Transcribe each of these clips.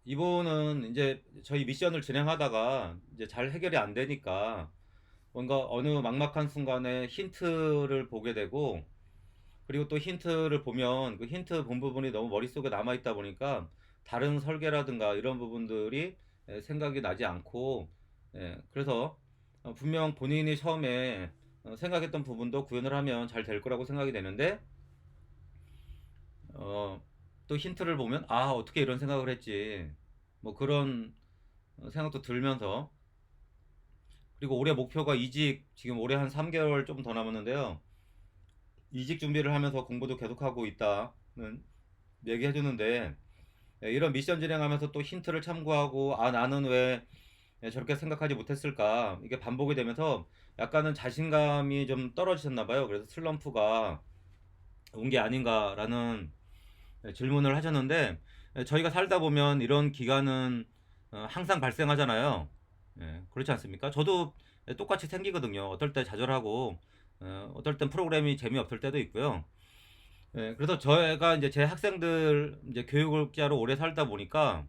이분은 이제 저희 미션을 진행하다가 이제 잘 해결이 안 되니까 뭔가 어느 막막한 순간에 힌트를 보게 되고, 그리고 또 힌트를 보면 그 힌트 본 부분이 너무 머릿속에 남아 있다 보니까 다른 설계라든가 이런 부분들이 생각이 나지 않고, 그래서 분명 본인이 처음에 생각했던 부분도 구현을 하면 잘 될 거라고 생각이 되는데, 어, 또 힌트를 보면 아, 어떻게 이런 생각을 했지, 뭐 그런 생각도 들면서. 그리고 올해 목표가 이직, 지금 올해 한 3개월 좀 더 남았는데요. 이직 준비를 하면서 공부도 계속하고 있다는 얘기해 주는데, 이런 미션 진행하면서 또 힌트를 참고하고 아, 나는 왜 저렇게 생각하지 못했을까, 이게 반복이 되면서 약간은 자신감이 좀 떨어지셨나 봐요. 그래서 슬럼프가 온 게 아닌가라는 질문을 하셨는데, 저희가 살다 보면 이런 기간은 항상 발생하잖아요. 그렇지 않습니까? 저도 똑같이 생기거든요. 어떨 때 좌절하고, 어떨 땐 프로그램이 재미없을 때도 있고요. 그래서 저희가 이제 제 학생들 이제 교육자로 오래 살다 보니까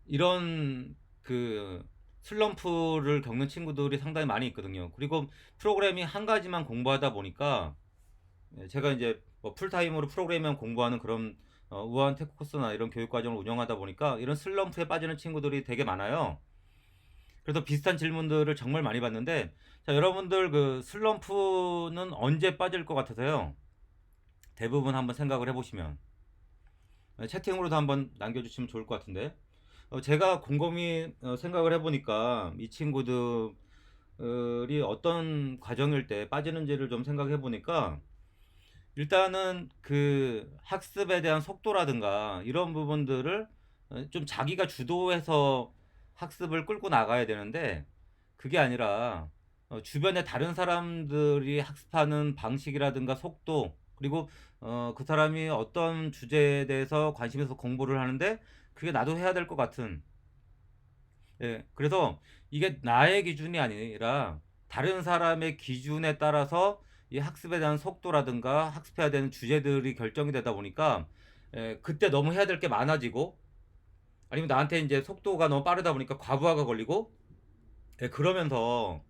이런 그 슬럼프를 겪는 친구들이 상당히 많이 있거든요. 그리고 프로그래밍 한 가지만 공부하다 보니까, 제가 이제 뭐 풀타임으로 프로그래밍 공부하는 그런 우한 테크 코스나 이런 교육 과정을 운영하다 보니까 이런 슬럼프에 빠지는 친구들이 되게 많아요. 그래서 비슷한 질문들을 정말 많이 받는데, 자, 여러분들 그 슬럼프는 언제 빠질 것 같으세요? 대부분 한번 생각을 해보시면 채팅으로도 한번 남겨주시면 좋을 것 같은데, 제가 곰곰이 생각을 해보니까 이 친구들이 어떤 과정일 때 빠지는지를 좀 생각해 보니까, 일단은 그 학습에 대한 속도라든가 이런 부분들을 좀 자기가 주도해서 학습을 끌고 나가야 되는데, 그게 아니라 주변에 다른 사람들이 학습하는 방식이라든가 속도, 그리고 그 사람이 어떤 주제에 대해서 관심 있어서 공부를 하는데 그게 나도 해야 될 것 같은, 그래서 이게 나의 기준이 아니라 다른 사람의 기준에 따라서 이 학습에 대한 속도라든가 학습해야 되는 주제들이 결정이 되다 보니까, 그때 너무 해야 될 게 많아지고, 아니면 나한테 이제 속도가 너무 빠르다 보니까 과부하가 걸리고, 그러면서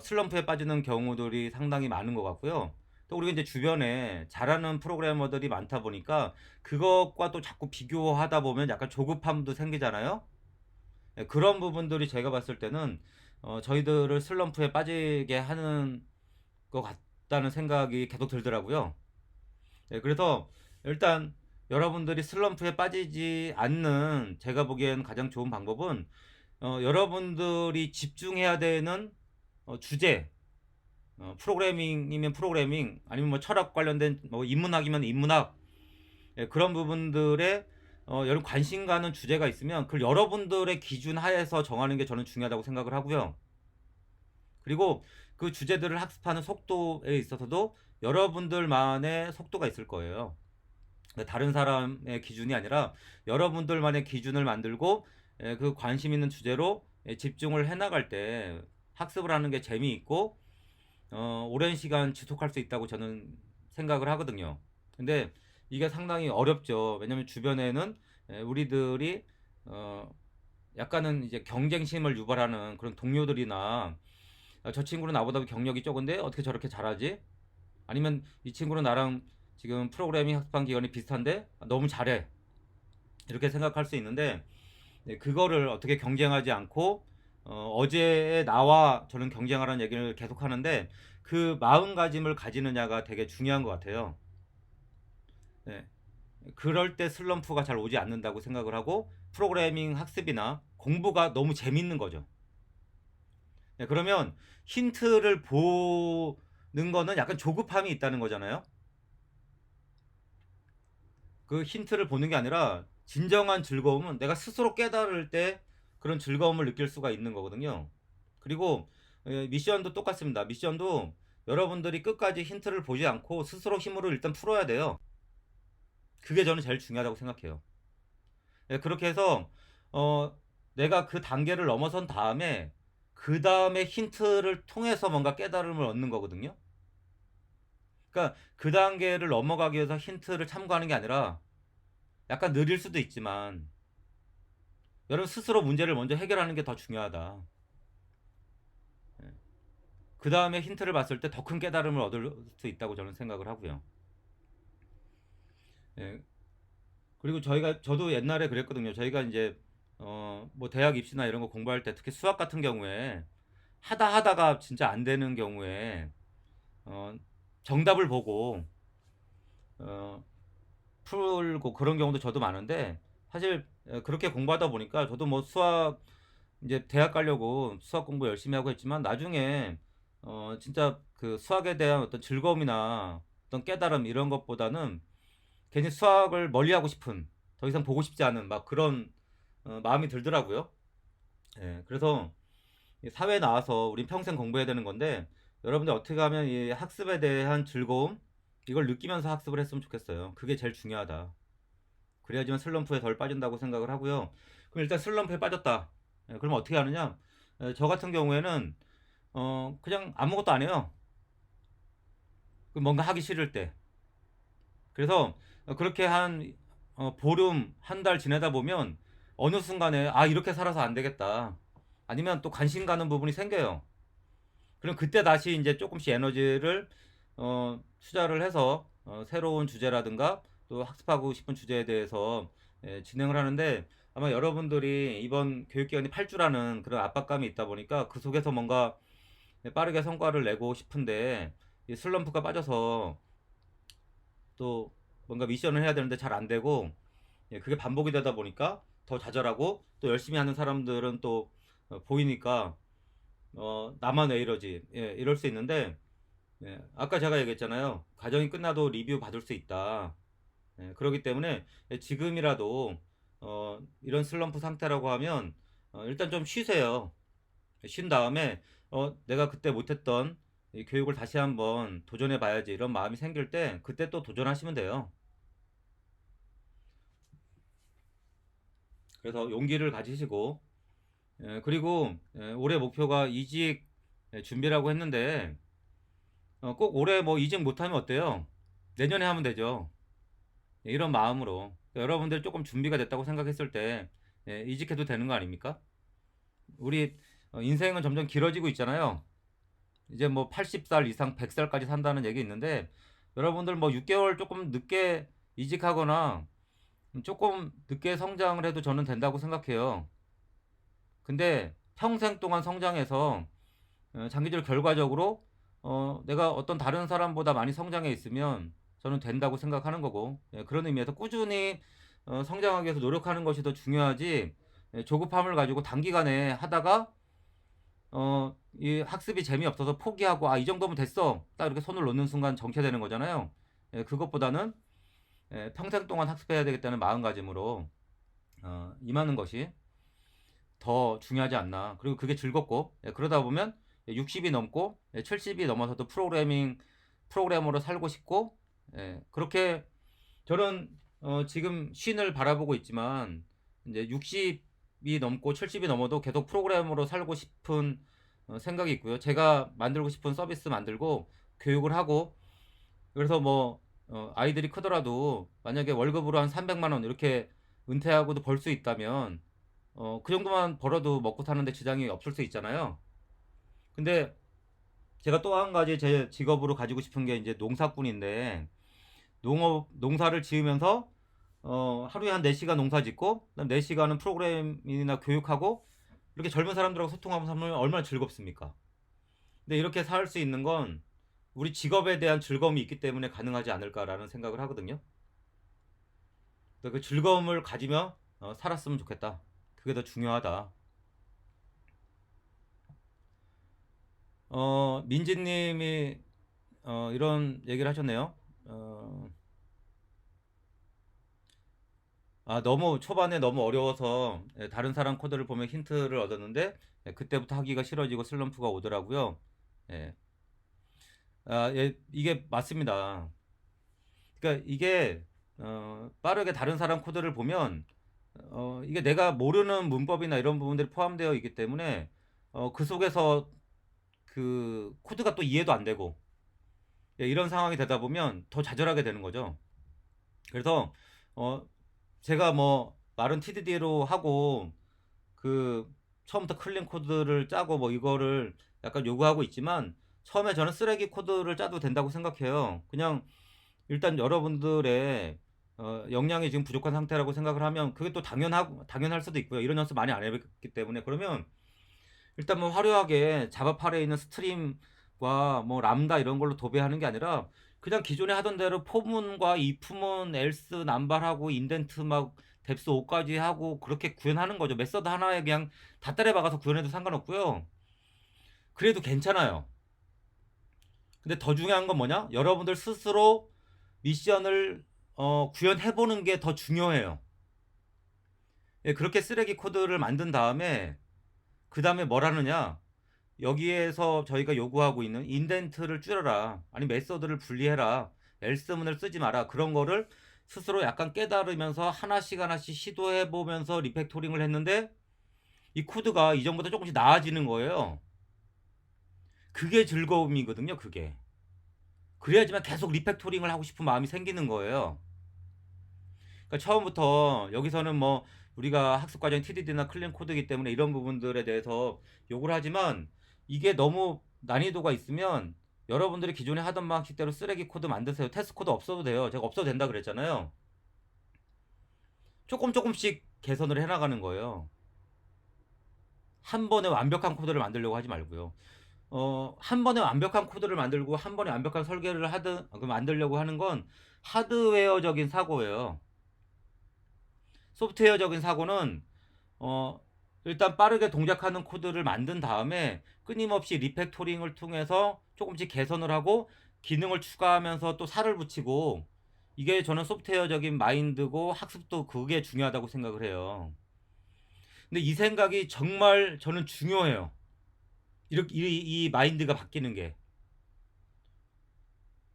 슬럼프에 빠지는 경우들이 상당히 많은 것 같고요. 또 우리가 이제 주변에 잘하는 프로그래머들이 많다 보니까 그것과 또 자꾸 비교하다 보면 약간 조급함도 생기잖아요. 그런 부분들이 제가 봤을 때는 저희들을 슬럼프에 빠지게 하는 것 같다는 생각이 계속 들더라고요. 그래서 일단 여러분들이 슬럼프에 빠지지 않는 제가 보기엔 가장 좋은 방법은, 여러분들이 집중해야 되는 주제, 프로그래밍이면 프로그래밍, 아니면 뭐 철학 관련된 뭐 인문학이면 인문학, 그런 부분들에 여러분 관심 가는 주제가 있으면 그걸 여러분들의 기준 하에서 정하는 게 저는 중요하다고 생각을 하고요. 그리고 그 주제들을 학습하는 속도에 있어서도 여러분들만의 속도가 있을 거예요. 다른 사람의 기준이 아니라 여러분들만의 기준을 만들고, 그 관심 있는 주제로 집중을 해나갈 때 학습을 하는 게 재미있고 오랜 시간 지속할 수 있다고 저는 생각을 하거든요. 근데 이게 상당히 어렵죠. 왜냐면 주변에는 우리들이 어, 약간은 이제 경쟁심을 유발하는 그런 동료들이나, 저 친구는 나보다 경력이 적은데 어떻게 저렇게 잘하지? 아니면 이 친구는 나랑 지금 프로그래밍 학습한 기간이 비슷한데 너무 잘해. 이렇게 생각할 수 있는데, 그거를 어떻게 경쟁하지 않고 어제의 나와 저는 경쟁하라는 얘기를 계속 하는데, 그 마음가짐을 가지느냐가 되게 중요한 것 같아요. 네. 그럴 때 슬럼프가 잘 오지 않는다고 생각을 하고, 프로그래밍 학습이나 공부가 너무 재밌는 거죠. 그러면 힌트를 보는 거는 약간 조급함이 있다는 거잖아요. 그 힌트를 보는 게 아니라 진정한 즐거움은 내가 스스로 깨달을 때 그런 즐거움을 느낄 수가 있는 거거든요. 그리고 미션도 똑같습니다. 미션도 여러분들이 끝까지 힌트를 보지 않고 스스로 힘으로 일단 풀어야 돼요. 그게 저는 제일 중요하다고 생각해요. 그렇게 해서 어, 내가 그 단계를 넘어선 다음에 그 다음에 힌트를 통해서 뭔가 깨달음을 얻는 거거든요. 그러니까 그 단계를 넘어가기 위해서 힌트를 참고하는 게 아니라 약간 느릴 수도 있지만 여러분 스스로 문제를 먼저 해결하는 게 더 중요하다. 그 다음에 힌트를 봤을 때 더 큰 깨달음을 얻을 수 있다고 저는 생각을 하고요. 예. 그리고 저도 옛날에 그랬거든요. 저희가 이제 뭐 대학 입시나 이런 거 공부할 때 특히 수학 같은 경우에 하다가 진짜 안 되는 경우에 어, 정답을 보고 어, 풀고 그런 경우도 저도 많은데, 사실 그렇게 공부하다 보니까 저도 뭐 수학 이제 대학 가려고 수학 공부 열심히 하고 했지만 나중에 진짜 그 수학에 대한 어떤 즐거움이나 어떤 깨달음 이런 것보다는 괜히 수학을 멀리하고 싶은, 더 이상 보고 싶지 않은 막 그런 마음이 들더라고요. 예, 그래서 이 사회에 나와서 우린 평생 공부해야 되는 건데, 여러분들 어떻게 하면 이 학습에 대한 즐거움 이걸 느끼면서 학습을 했으면 좋겠어요. 그게 제일 중요하다. 그래야지만 슬럼프에 덜 빠진다고 생각을 하고요. 그럼 일단 슬럼프에 빠졌다. 예, 그럼 어떻게 하느냐? 저 같은 경우에는 그냥 아무것도 안 해요. 그 뭔가 하기 싫을 때. 그래서 그렇게 한 보름, 한 달 지내다 보면 어느 순간에 아 이렇게 살아서 안 되겠다. 아니면 또 관심 가는 부분이 생겨요. 그럼 그때 다시 이제 조금씩 에너지를 투자를 해서 새로운 주제라든가 또 학습하고 싶은 주제에 대해서 진행을 하는데, 아마 여러분들이 이번 교육기간이 8주라는 그런 압박감이 있다 보니까 그 속에서 뭔가 빠르게 성과를 내고 싶은데 이 슬럼프가 빠져서 또 뭔가 미션을 해야 되는데 잘 안 되고, 그게 반복이 되다 보니까 더 좌절하고, 또 열심히 하는 사람들은 또 보이니까 나만 왜 이러지, 이럴 수 있는데, 아까 제가 얘기했잖아요. 과정이 끝나도 리뷰 받을 수 있다. 그렇기 때문에 지금이라도 이런 슬럼프 상태라고 하면 일단 좀 쉬세요. 쉰 다음에 내가 그때 못했던 이 교육을 다시 한번 도전해 봐야지 이런 마음이 생길 때 그때 또 도전하시면 돼요. 그래서 용기를 가지시고, 그리고 올해 목표가 이직 준비라고 했는데 꼭 올해 뭐 이직 못하면 어때요? 내년에 하면 되죠. 이런 마음으로 여러분들 조금 준비가 됐다고 생각했을 때 이직해도 되는 거 아닙니까? 우리 인생은 점점 길어지고 있잖아요. 이제 뭐 80살 이상 100살까지 산다는 얘기 있는데, 여러분들 뭐 6개월 조금 늦게 이직하거나 조금 늦게 성장을 해도 저는 된다고 생각해요. 근데 평생 동안 성장해서 장기적으로 결과적으로 내가 어떤 다른 사람보다 많이 성장해 있으면 저는 된다고 생각하는 거고, 그런 의미에서 꾸준히 성장하기 위해서 노력하는 것이 더 중요하지, 조급함을 가지고 단기간에 하다가 이 학습이 재미없어서 포기하고 아 이 정도면 됐어 딱 이렇게 손을 놓는 순간 정체되는 거잖아요. 그것보다는 평생 동안 학습해야 되겠다는 마음가짐으로 임하는 것이 더 중요하지 않나. 그리고 그게 즐겁고, 그러다 보면 60이 넘고 70이 넘어서도 프로그래머로 살고 싶고, 그렇게 저는 지금 쉰을 바라보고 있지만 이제 60이 넘고 70이 넘어도 계속 프로그래머로 살고 싶은 생각이 있고요. 제가 만들고 싶은 서비스 만들고 교육을 하고, 그래서 뭐 아이들이 크더라도 만약에 월급으로 한 300만 원 이렇게 은퇴하고도 벌 수 있다면 그 정도만 벌어도 먹고 사는데 지장이 없을 수 있잖아요. 근데 제가 또 한 가지 제 직업으로 가지고 싶은 게 이제 농사꾼인데, 농사를 지으면서 하루에 한 4시간 농사 짓고 그다음 4시간은 프로그램이나 교육하고 이렇게 젊은 사람들하고 소통하면서 하면 얼마나 즐겁습니까? 근데 이렇게 살 수 있는 건 우리 직업에 대한 즐거움이 있기 때문에 가능하지 않을까라는 생각을 하거든요. 그래서 그 즐거움을 가지며 살았으면 좋겠다. 그게 더 중요하다. 민지님이 이런 얘기를 하셨네요. 어, 너무 초반에 너무 어려워서 다른 사람 코드를 보면 힌트를 얻었는데 그때부터 하기가 싫어지고 슬럼프가 오더라고요. 예. 이게 맞습니다. 그러니까 이게 빠르게 다른 사람 코드를 보면 이게 내가 모르는 문법이나 이런 부분들이 포함되어 있기 때문에 그 속에서 그 코드가 또 이해도 안 되고, 이런 상황이 되다 보면 더 좌절하게 되는 거죠. 그래서 어, 제가 뭐 말은 TDD로 하고 그 처음부터 클린 코드를 짜고 뭐 이거를 약간 요구하고 있지만, 처음에 저는 쓰레기 코드를 짜도 된다고 생각해요. 그냥 일단 여러분들의 역량이 지금 부족한 상태라고 생각을 하면 그게 또 당연할 수도 있고요. 이런 연습 많이 안 해봤기 때문에. 그러면 일단 뭐 화려하게 자바팔에 있는 스트림과 뭐 람다 이런 걸로 도배하는 게 아니라 그냥 기존에 하던 대로 포문과 if문, else 남발하고 인덴트 막 뎁스 5까지 하고 그렇게 구현하는 거죠. 메서드 하나에 그냥 다 따라 박아서 구현해도 상관없고요. 그래도 괜찮아요. 근데 더 중요한 건 뭐냐? 여러분들 스스로 미션을 구현해보는 게 더 중요해요. 예, 그렇게 쓰레기 코드를 만든 다음에 그 다음에 뭘 하느냐? 여기에서 저희가 요구하고 있는 인덴트를 줄여라, 아니 메서드를 분리해라, 엘스문을 쓰지 마라, 그런 거를 스스로 약간 깨달으면서 하나씩 하나씩 시도해 보면서 리팩토링을 했는데 이 코드가 이전보다 조금씩 나아지는 거예요. 그게 즐거움이거든요. 그게 그래야지만 계속 리팩토링을 하고 싶은 마음이 생기는 거예요. 그러니까 처음부터 여기서는 뭐 우리가 학습 과정 TDD나 클린 코드이기 때문에 이런 부분들에 대해서 요구를 하지만, 이게 너무 난이도가 있으면 여러분들이 기존에 하던 방식대로 쓰레기 코드 만드세요. 테스트 코드 없어도 돼요. 제가 없어도 된다 그랬잖아요. 조금씩 개선을 해나가는 거예요. 한 번에 완벽한 코드를 만들려고 하지 말고요. 한 번에 완벽한 코드를 만들고 한 번에 완벽한 설계를 만들려고 하는 건 하드웨어적인 사고예요. 소프트웨어적인 사고는 어, 일단 빠르게 동작하는 코드를 만든 다음에 끊임없이 리팩토링을 통해서 조금씩 개선을 하고 기능을 추가하면서 또 살을 붙이고, 이게 저는 소프트웨어적인 마인드고 학습도 그게 중요하다고 생각을 해요. 근데 이 생각이 정말 저는 중요해요. 이렇게 이 마인드가 바뀌는 게,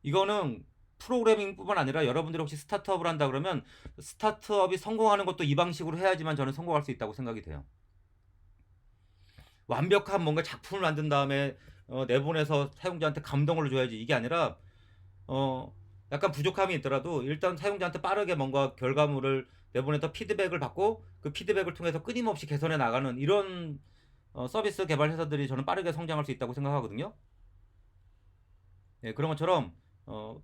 이거는 프로그래밍뿐만 아니라 여러분들이 혹시 스타트업을 한다 그러면 스타트업이 성공하는 것도 이 방식으로 해야지만 저는 성공할 수 있다고 생각이 돼요. 완벽한 뭔가 작품을 만든 다음에 내보내서 사용자한테 감동을 줘야지, 이게 아니라 어, 약간 부족함이 있더라도 일단 사용자한테 빠르게 뭔가 결과물을 내보내서 피드백을 받고 그 피드백을 통해서 끊임없이 개선해 나가는 이런 서비스 개발 회사들이 저는 빠르게 성장할 수 있다고 생각하거든요. 예, 그런 것처럼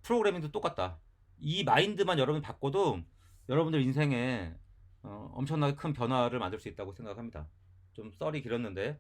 프로그래밍도 똑같다. 이 마인드만 여러분이 바꿔도 여러분들 인생에 엄청나게 큰 변화를 만들 수 있다고 생각합니다. 좀 썰이 길었는데